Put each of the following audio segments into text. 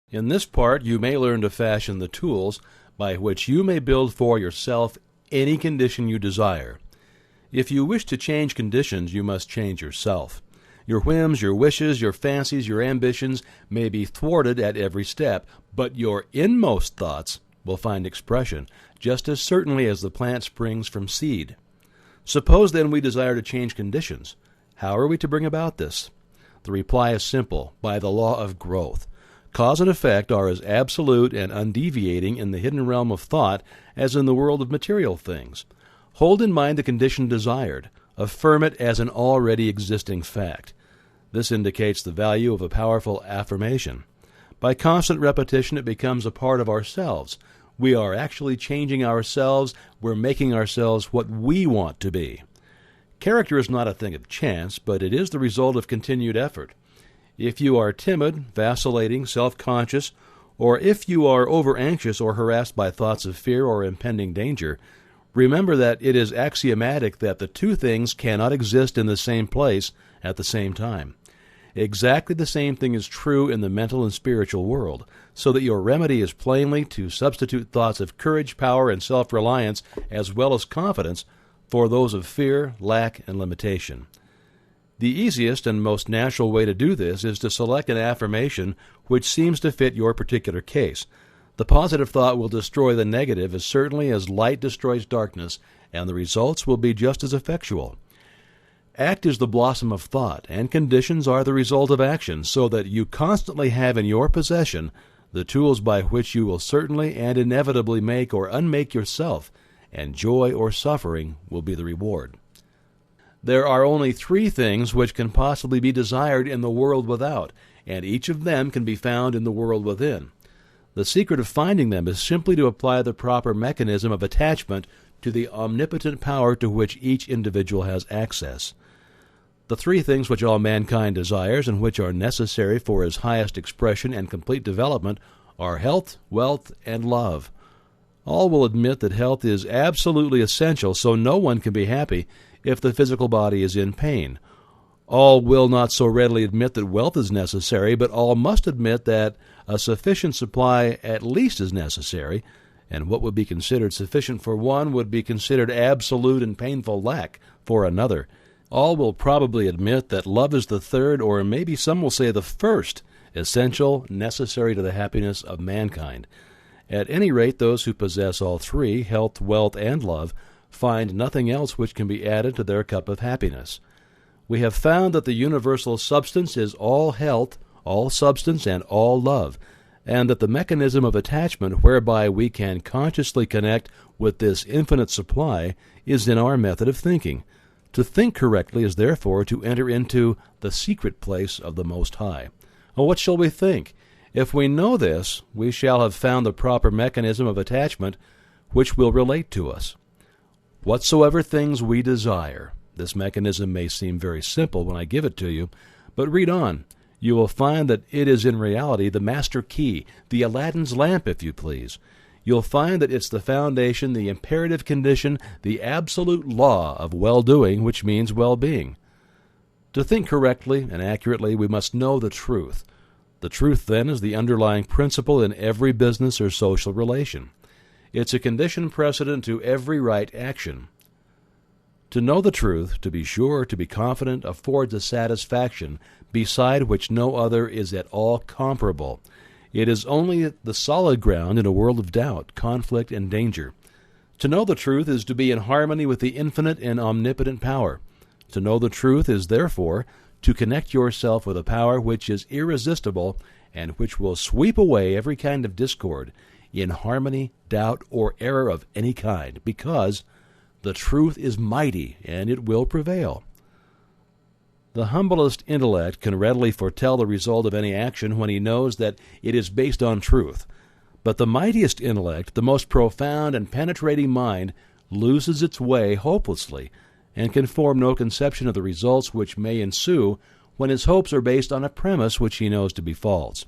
In this part, you may learn to fashion the tools by which you may build for yourself any condition you desire. If you wish to change conditions, you must change yourself. Your whims, your wishes, your fancies, your ambitions may be thwarted at every step, but your inmost thoughts will find expression, just as certainly as the plant springs from seed. Suppose then we desire to change conditions. How are we to bring about this? The reply is simple: by the law of growth. Cause and effect are as absolute and undeviating in the hidden realm of thought as in the world of material things. Hold in mind the condition desired. Affirm it as an already existing fact. This indicates the value of a powerful affirmation. By constant repetition, it becomes a part of ourselves. We are actually changing ourselves. We're making ourselves what we want to be. Character is not a thing of chance, but it is the result of continued effort. If you are timid, vacillating, self-conscious, or if you are over-anxious or harassed by thoughts of fear or impending danger, remember that it is axiomatic that the two things cannot exist in the same place at the same time. Exactly the same thing is true in the mental and spiritual world, so that your remedy is plainly to substitute thoughts of courage, power, and self-reliance, as well as confidence, for those of fear, lack, and limitation. The easiest and most natural way to do this is to select an affirmation which seems to fit your particular case. The positive thought will destroy the negative as certainly as light destroys darkness, and the results will be just as effectual. Act is the blossom of thought, and conditions are the result of action, so that you constantly have in your possession the tools by which you will certainly and inevitably make or unmake yourself, and joy or suffering will be the reward. There are only three things which can possibly be desired in the world without, and each of them can be found in the world within. The secret of finding them is simply to apply the proper mechanism of attachment to the omnipotent power to which each individual has access. The three things which all mankind desires and which are necessary for his highest expression and complete development are health, wealth, and love. All will admit that health is absolutely essential, so no one can be happy if the physical body is in pain. All will not so readily admit that wealth is necessary, but all must admit that a sufficient supply at least is necessary, and what would be considered sufficient for one would be considered absolute and painful lack for another. All will probably admit that love is the third, or maybe some will say the first, essential, necessary to the happiness of mankind. At any rate, those who possess all three, health, wealth, and love, find nothing else which can be added to their cup of happiness. We have found that the universal substance is all health, all substance, and all love, and that the mechanism of attachment whereby we can consciously connect with this infinite supply is in our method of thinking. To think correctly is therefore to enter into the secret place of the Most High. Well, what shall we think? If we know this, we shall have found the proper mechanism of attachment which will relate to us. Whatsoever things we desire. This mechanism may seem very simple when I give it to you, but read on. You will find that it is in reality the master key, the Aladdin's lamp, if you please. You'll find that it's the foundation, the imperative condition, the absolute law of well-doing, which means well-being. To think correctly and accurately, we must know the truth. The truth, then, is the underlying principle in every business or social relation. It's a condition precedent to every right action. To know the truth, to be sure, to be confident, affords a satisfaction beside which no other is at all comparable. It is only the solid ground in a world of doubt, conflict, and danger. To know the truth is to be in harmony with the infinite and omnipotent power. To know the truth is, therefore, to connect yourself with a power which is irresistible and which will sweep away every kind of discord, inharmony, doubt, or error of any kind, because the truth is mighty and it will prevail. The humblest intellect can readily foretell the result of any action when he knows that it is based on truth. But the mightiest intellect, the most profound and penetrating mind, loses its way hopelessly and can form no conception of the results which may ensue when his hopes are based on a premise which he knows to be false.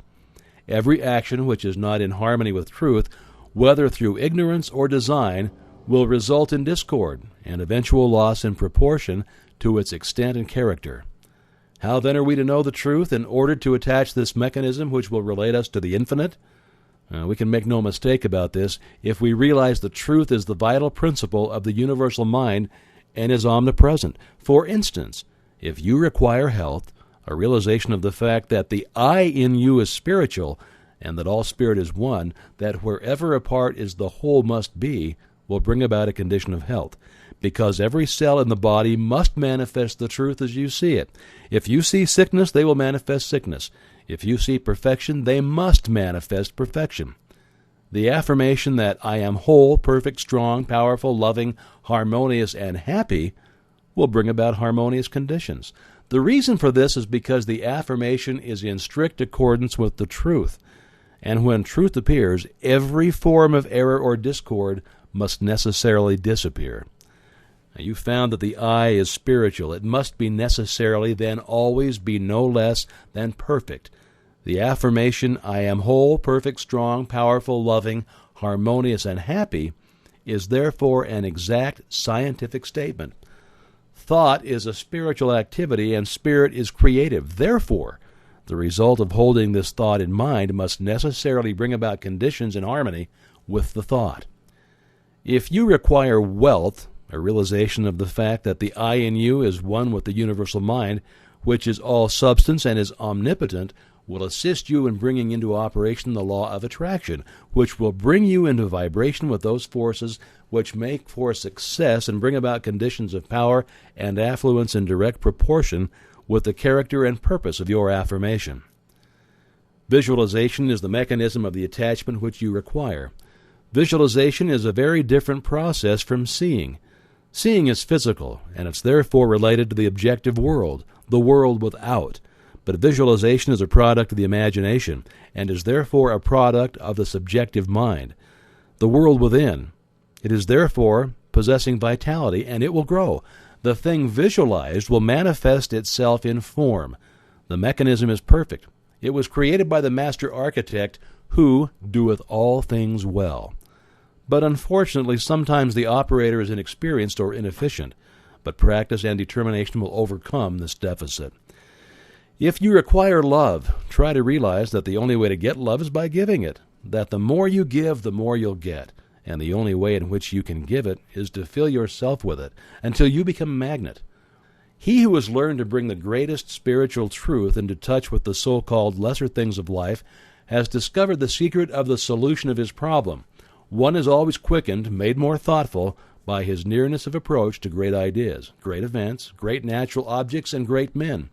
Every action which is not in harmony with truth, whether through ignorance or design, will result in discord and eventual loss in proportion to its extent and character. How then are we to know the truth in order to attach this mechanism which will relate us to the infinite? We can make no mistake about this if we realize the truth is the vital principle of the universal mind and is omnipresent. For instance, if you require health, a realization of the fact that the I in you is spiritual and that all spirit is one, that wherever a part is the whole must be, will bring about a condition of health, because every cell in the body must manifest the truth as you see it. If you see sickness, they will manifest sickness. If you see perfection, they must manifest perfection. The affirmation that I am whole, perfect, strong, powerful, loving, harmonious, and happy will bring about harmonious conditions. The reason for this is because the affirmation is in strict accordance with the truth. And when truth appears, every form of error or discord must necessarily disappear. Now, you found that the I is spiritual. It must be necessarily, then always be no less than perfect. The affirmation, I am whole, perfect, strong, powerful, loving, harmonious, and happy, is therefore an exact scientific statement. Thought is a spiritual activity, and spirit is creative. Therefore, the result of holding this thought in mind must necessarily bring about conditions in harmony with the thought. If you require wealth, a realization of the fact that the I in you is one with the universal mind, which is all substance and is omnipotent, will assist you in bringing into operation the law of attraction, which will bring you into vibration with those forces which make for success and bring about conditions of power and affluence in direct proportion with the character and purpose of your affirmation. Visualization is the mechanism of the attachment which you require. Visualization is a very different process from seeing. Seeing is physical, and it's therefore related to the objective world, the world without. But visualization is a product of the imagination, and is therefore a product of the subjective mind, the world within. It is therefore possessing vitality, and it will grow. The thing visualized will manifest itself in form. The mechanism is perfect. It was created by the master architect, who doeth all things well. But unfortunately, sometimes the operator is inexperienced or inefficient, but practice and determination will overcome this deficit. If you require love, try to realize that the only way to get love is by giving it, that the more you give, the more you'll get, and the only way in which you can give it is to fill yourself with it until you become a magnet. He who has learned to bring the greatest spiritual truth into touch with the so-called lesser things of life has discovered the secret of the solution of his problem. One is always quickened, made more thoughtful, by his nearness of approach to great ideas, great events, great natural objects, and great men.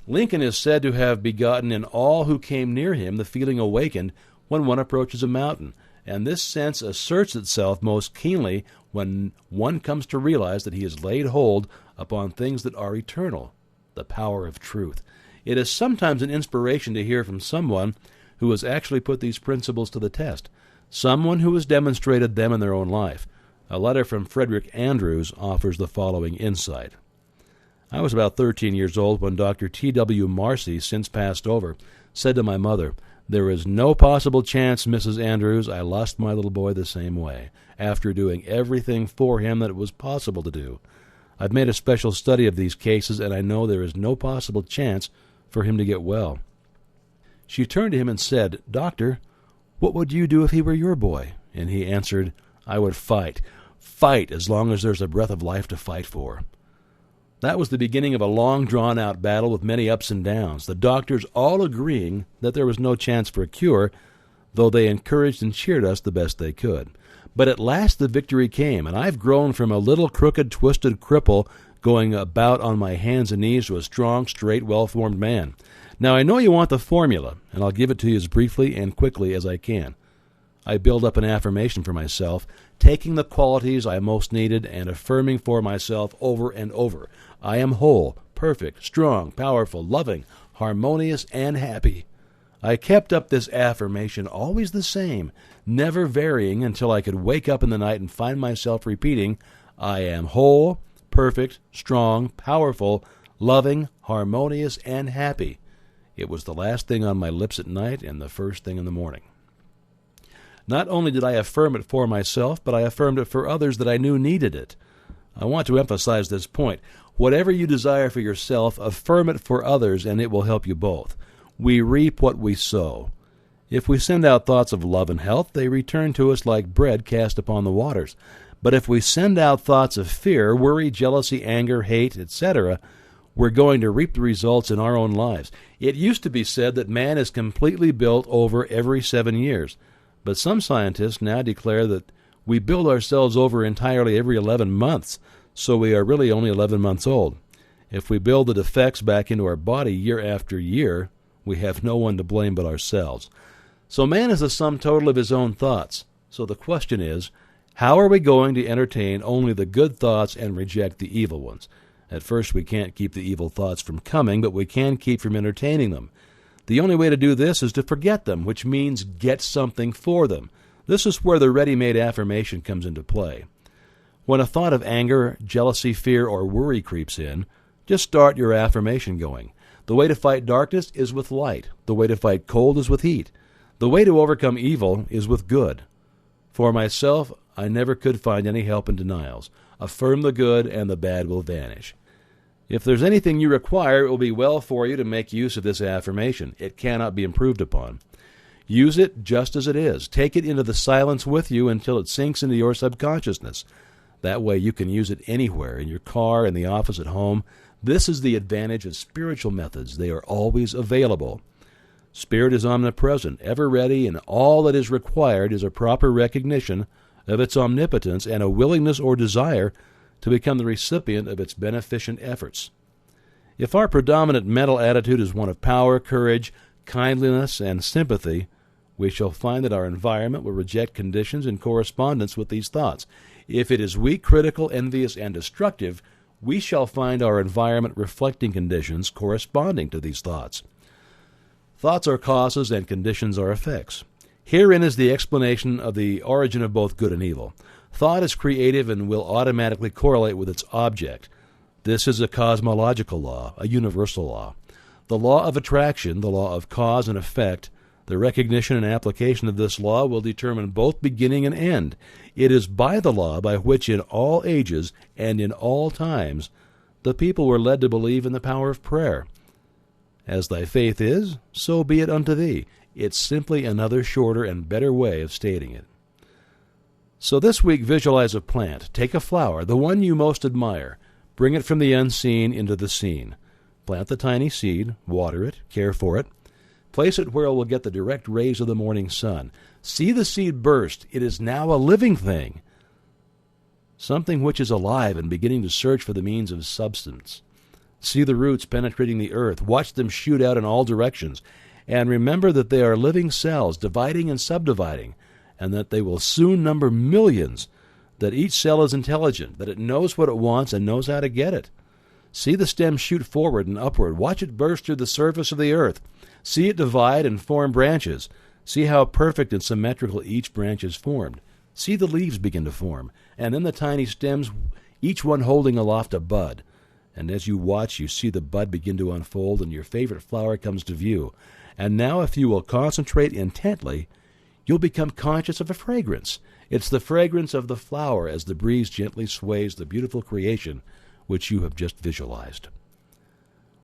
Lincoln is said to have begotten in all who came near him the feeling awakened when one approaches a mountain, and this sense asserts itself most keenly when one comes to realize that he has laid hold upon things that are eternal, the power of truth. It is sometimes an inspiration to hear from someone who has actually put these principles to the test, someone who has demonstrated them in their own life. A letter from Frederick Andrews offers the following insight. I was about 13 years old when Dr. T.W. Marcy, since passed over, said to my mother, "There is no possible chance, Mrs. Andrews, I lost my little boy the same way, after doing everything for him that it was possible to do. I've made a special study of these cases, and I know there is no possible chance for him to get well." She turned to him and said, "Doctor, what would you do if he were your boy?" And he answered, "I would fight. Fight as long as there's a breath of life to fight for." That was the beginning of a long, drawn-out battle with many ups and downs, the doctors all agreeing that there was no chance for a cure, though they encouraged and cheered us the best they could. But at last the victory came, and I've grown from a little crooked, twisted cripple going about on my hands and knees to a strong, straight, well-formed man. Now, I know you want the formula, and I'll give it to you as briefly and quickly as I can. I build up an affirmation for myself, taking the qualities I most needed and affirming for myself over and over. I am whole, perfect, strong, powerful, loving, harmonious, and happy. I kept up this affirmation always the same, never varying until I could wake up in the night and find myself repeating, I am whole, perfect, strong, powerful, loving, harmonious, and happy. It was the last thing on my lips at night and the first thing in the morning. Not only did I affirm it for myself, but I affirmed it for others that I knew needed it. I want to emphasize this point. Whatever you desire for yourself, affirm it for others, and it will help you both. We reap what we sow. If we send out thoughts of love and health, they return to us like bread cast upon the waters. But if we send out thoughts of fear, worry, jealousy, anger, hate, etc., we're going to reap the results in our own lives. It used to be said that man is completely built over every 7 years, but some scientists now declare that we build ourselves over entirely every 11 months, so we are really only 11 months old. If we build the defects back into our body year after year, we have no one to blame but ourselves. So man is the sum total of his own thoughts. So the question is, how are we going to entertain only the good thoughts and reject the evil ones? At first, we can't keep the evil thoughts from coming, but we can keep from entertaining them. The only way to do this is to forget them, which means get something for them. This is where the ready-made affirmation comes into play. When a thought of anger, jealousy, fear, or worry creeps in, just start your affirmation going. The way to fight darkness is with light. The way to fight cold is with heat. The way to overcome evil is with good. For myself, I never could find any help in denials. Affirm the good, and the bad will vanish. If there's anything you require, it will be well for you to make use of this affirmation. It cannot be improved upon. Use it just as it is. Take it into the silence with you until it sinks into your subconsciousness. That way you can use it anywhere, in your car, in the office, at home. This is the advantage of spiritual methods. They are always available. Spirit is omnipresent, ever ready, and all that is required is a proper recognition of its omnipotence and a willingness or desire to become the recipient of its beneficent efforts. If our predominant mental attitude is one of power, courage, kindliness, and sympathy, we shall find that our environment will reject conditions in correspondence with these thoughts. If it is weak, critical, envious, and destructive, we shall find our environment reflecting conditions corresponding to these thoughts. Thoughts are causes and conditions are effects. Herein is the explanation of the origin of both good and evil. Thought is creative and will automatically correlate with its object. This is a cosmological law, a universal law. The law of attraction, the law of cause and effect, the recognition and application of this law will determine both beginning and end. It is by the law by which in all ages and in all times the people were led to believe in the power of prayer. As thy faith is, so be it unto thee. It's simply another shorter and better way of stating it. So this week, visualize a plant. Take a flower, the one you most admire. Bring it from the unseen into the seen. Plant the tiny seed, water it, care for it. Place it where it will get the direct rays of the morning sun. See the seed burst. It is now a living thing, something which is alive and beginning to search for the means of substance. See the roots penetrating the earth. Watch them shoot out in all directions. And remember that they are living cells, dividing and subdividing, and that they will soon number millions, that each cell is intelligent, that it knows what it wants and knows how to get it. See the stem shoot forward and upward. Watch it burst through the surface of the earth. See it divide and form branches. See how perfect and symmetrical each branch is formed. See the leaves begin to form, and then the tiny stems, each one holding aloft a bud. And as you watch, you see the bud begin to unfold, and your favorite flower comes to view. And now, if you will concentrate intently, you'll become conscious of a fragrance. It's the fragrance of the flower as the breeze gently sways the beautiful creation which you have just visualized.